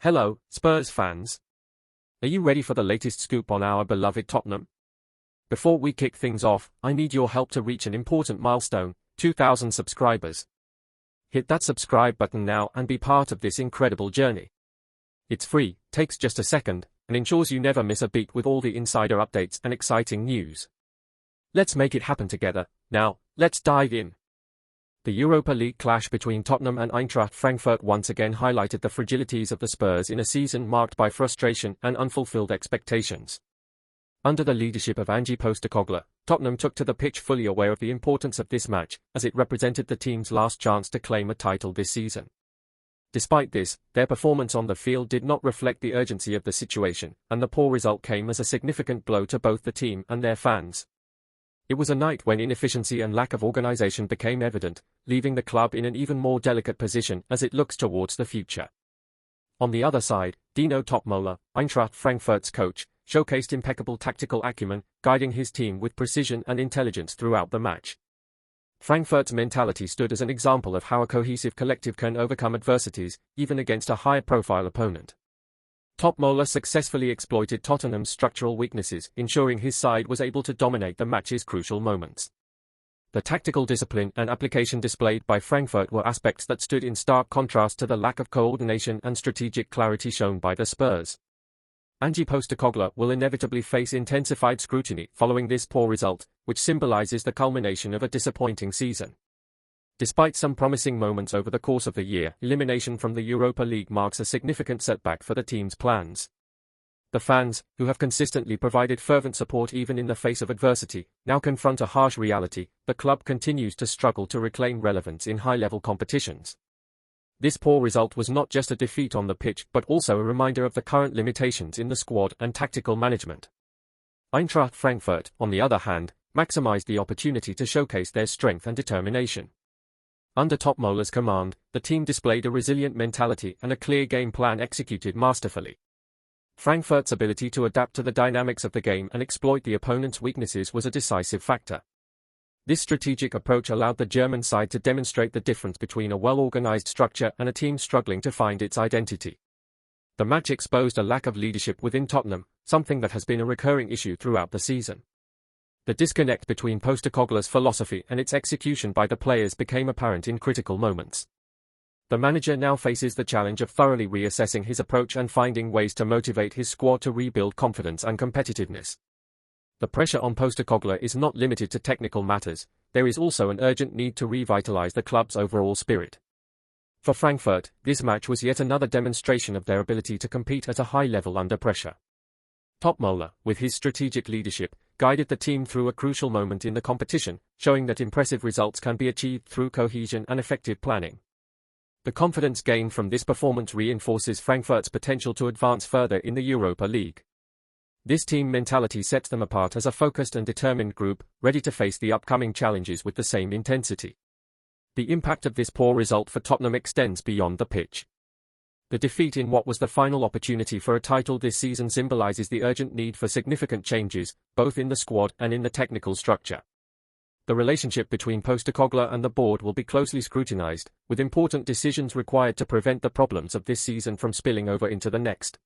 Hello, Spurs fans. Are you ready for the latest scoop on our beloved Tottenham? Before we kick things off, I need your help to reach an important milestone, 2,000 subscribers. Hit that subscribe button now and be part of this incredible journey. It's free, takes just a second, and ensures you never miss a beat with all the insider updates and exciting news. Let's make it happen together. Now, let's dive in. The Europa League clash between Tottenham and Eintracht Frankfurt once again highlighted the fragilities of the Spurs in a season marked by frustration and unfulfilled expectations. Under the leadership of Postecoglou, Tottenham took to the pitch fully aware of the importance of this match, as it represented the team's last chance to claim a title this season. Despite this, their performance on the field did not reflect the urgency of the situation, and the poor result came as a significant blow to both the team and their fans. It was a night when inefficiency and lack of organisation became evident, leaving the club in an even more delicate position as it looks towards the future. On the other side, Dino Topmola, Eintracht Frankfurt's coach, showcased impeccable tactical acumen, guiding his team with precision and intelligence throughout the match. Frankfurt's mentality stood as an example of how a cohesive collective can overcome adversities, even against a high-profile opponent. Topmola successfully exploited Tottenham's structural weaknesses, ensuring his side was able to dominate the match's crucial moments. The tactical discipline and application displayed by Frankfurt were aspects that stood in stark contrast to the lack of coordination and strategic clarity shown by the Spurs. Postecoglou will inevitably face intensified scrutiny following this poor result, which symbolizes the culmination of a disappointing season. Despite some promising moments over the course of the year, elimination from the Europa League marks a significant setback for the team's plans. The fans, who have consistently provided fervent support even in the face of adversity, now confront a harsh reality: the club continues to struggle to reclaim relevance in high-level competitions. This poor result was not just a defeat on the pitch but also a reminder of the current limitations in the squad and tactical management. Eintracht Frankfurt, on the other hand, maximized the opportunity to showcase their strength and determination. Under Topmola's command, the team displayed a resilient mentality and a clear game plan executed masterfully. Frankfurt's ability to adapt to the dynamics of the game and exploit the opponent's weaknesses was a decisive factor. This strategic approach allowed the German side to demonstrate the difference between a well-organized structure and a team struggling to find its identity. The match exposed a lack of leadership within Tottenham, something that has been a recurring issue throughout the season. The disconnect between Postecoglou's philosophy and its execution by the players became apparent in critical moments. The manager now faces the challenge of thoroughly reassessing his approach and finding ways to motivate his squad to rebuild confidence and competitiveness. The pressure on Postecoglou is not limited to technical matters. There is also an urgent need to revitalize the club's overall spirit. For Frankfurt, this match was yet another demonstration of their ability to compete at a high level under pressure. Topmola, with his strategic leadership, guided the team through a crucial moment in the competition, showing that impressive results can be achieved through cohesion and effective planning. The confidence gained from this performance reinforces Frankfurt's potential to advance further in the Europa League. This team mentality sets them apart as a focused and determined group, ready to face the upcoming challenges with the same intensity. The impact of this poor result for Tottenham extends beyond the pitch. The defeat in what was the final opportunity for a title this season symbolizes the urgent need for significant changes, both in the squad and in the technical structure. The relationship between Postecoglou and the board will be closely scrutinized, with important decisions required to prevent the problems of this season from spilling over into the next.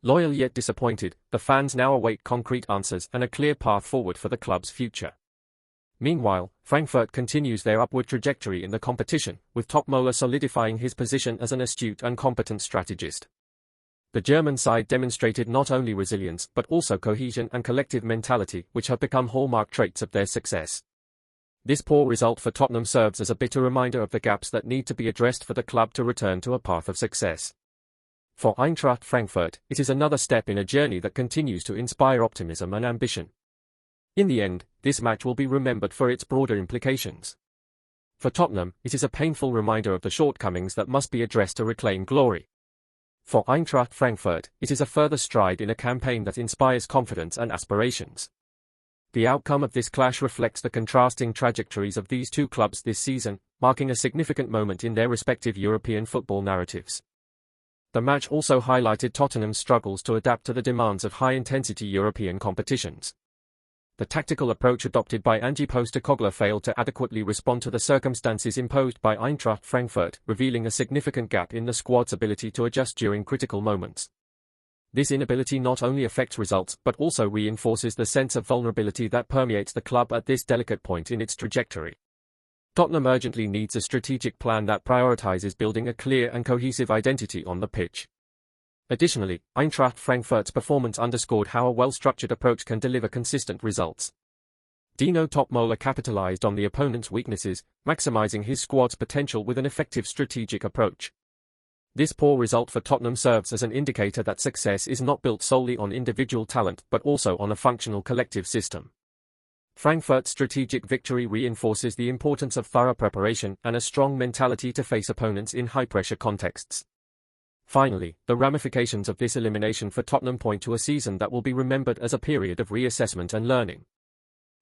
Loyal yet disappointed, the fans now await concrete answers and a clear path forward for the club's future. Meanwhile, Frankfurt continues their upward trajectory in the competition, with Topmola solidifying his position as an astute and competent strategist. The German side demonstrated not only resilience but also cohesion and collective mentality, which have become hallmark traits of their success. This poor result for Tottenham serves as a bitter reminder of the gaps that need to be addressed for the club to return to a path of success. For Eintracht Frankfurt, it is another step in a journey that continues to inspire optimism and ambition. In the end, this match will be remembered for its broader implications. For Tottenham, it is a painful reminder of the shortcomings that must be addressed to reclaim glory. For Eintracht Frankfurt, it is a further stride in a campaign that inspires confidence and aspirations. The outcome of this clash reflects the contrasting trajectories of these two clubs this season, marking a significant moment in their respective European football narratives. The match also highlighted Tottenham's struggles to adapt to the demands of high-intensity European competitions. The tactical approach adopted by Postecoglou failed to adequately respond to the circumstances imposed by Eintracht Frankfurt, revealing a significant gap in the squad's ability to adjust during critical moments. This inability not only affects results but also reinforces the sense of vulnerability that permeates the club at this delicate point in its trajectory. Tottenham urgently needs a strategic plan that prioritizes building a clear and cohesive identity on the pitch. Additionally, Eintracht Frankfurt's performance underscored how a well-structured approach can deliver consistent results. Dino Topmola capitalized on the opponent's weaknesses, maximizing his squad's potential with an effective strategic approach. This poor result for Tottenham serves as an indicator that success is not built solely on individual talent but also on a functional collective system. Frankfurt's strategic victory reinforces the importance of thorough preparation and a strong mentality to face opponents in high-pressure contexts. Finally, the ramifications of this elimination for Tottenham point to a season that will be remembered as a period of reassessment and learning.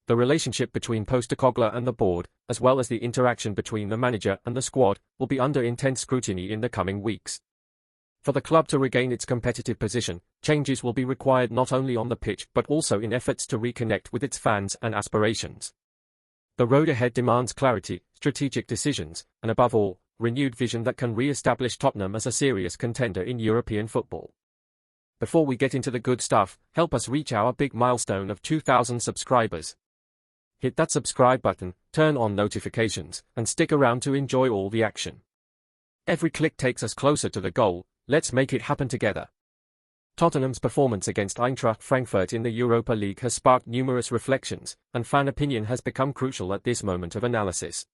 The relationship between Postecoglou and the board, as well as the interaction between the manager and the squad, will be under intense scrutiny in the coming weeks. For the club to regain its competitive position, changes will be required not only on the pitch but also in efforts to reconnect with its fans and aspirations. The road ahead demands clarity, strategic decisions, and above all, renewed vision that can re-establish Tottenham as a serious contender in European football. Before we get into the good stuff, help us reach our big milestone of 2,000 subscribers. Hit that subscribe button, turn on notifications, and stick around to enjoy all the action. Every click takes us closer to the goal. Let's make it happen together. Tottenham's performance against Eintracht Frankfurt in the Europa League has sparked numerous reflections, and fan opinion has become crucial at this moment of analysis.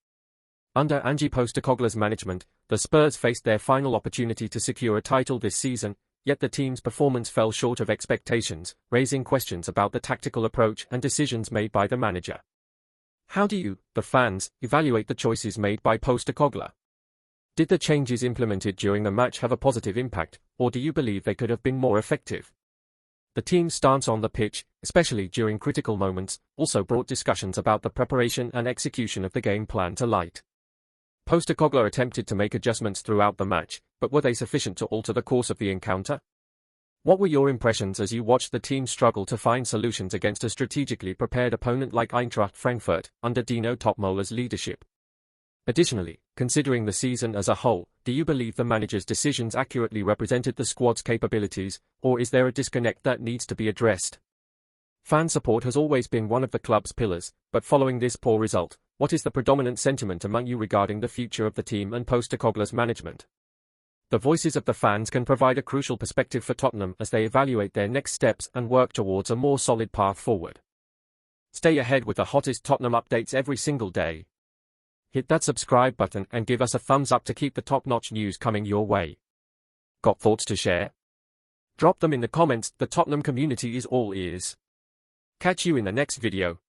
Under Postecoglou's management, the Spurs faced their final opportunity to secure a title this season, yet the team's performance fell short of expectations, raising questions about the tactical approach and decisions made by the manager. How do you, the fans, evaluate the choices made by Postecoglou? Did the changes implemented during the match have a positive impact, or do you believe they could have been more effective? The team's stance on the pitch, especially during critical moments, also brought discussions about the preparation and execution of the game plan to light. Postecoglou attempted to make adjustments throughout the match, but were they sufficient to alter the course of the encounter? What were your impressions as you watched the team struggle to find solutions against a strategically prepared opponent like Eintracht Frankfurt, under Dino Topmola's leadership? Additionally, considering the season as a whole, do you believe the manager's decisions accurately represented the squad's capabilities, or is there a disconnect that needs to be addressed? Fan support has always been one of the club's pillars, but following this poor result, what is the predominant sentiment among you regarding the future of the team and Postecoglou's management? The voices of the fans can provide a crucial perspective for Tottenham as they evaluate their next steps and work towards a more solid path forward. Stay ahead with the hottest Tottenham updates every single day. Hit that subscribe button and give us a thumbs up to keep the top-notch news coming your way. Got thoughts to share? Drop them in the comments. The Tottenham community is all ears. Catch you in the next video.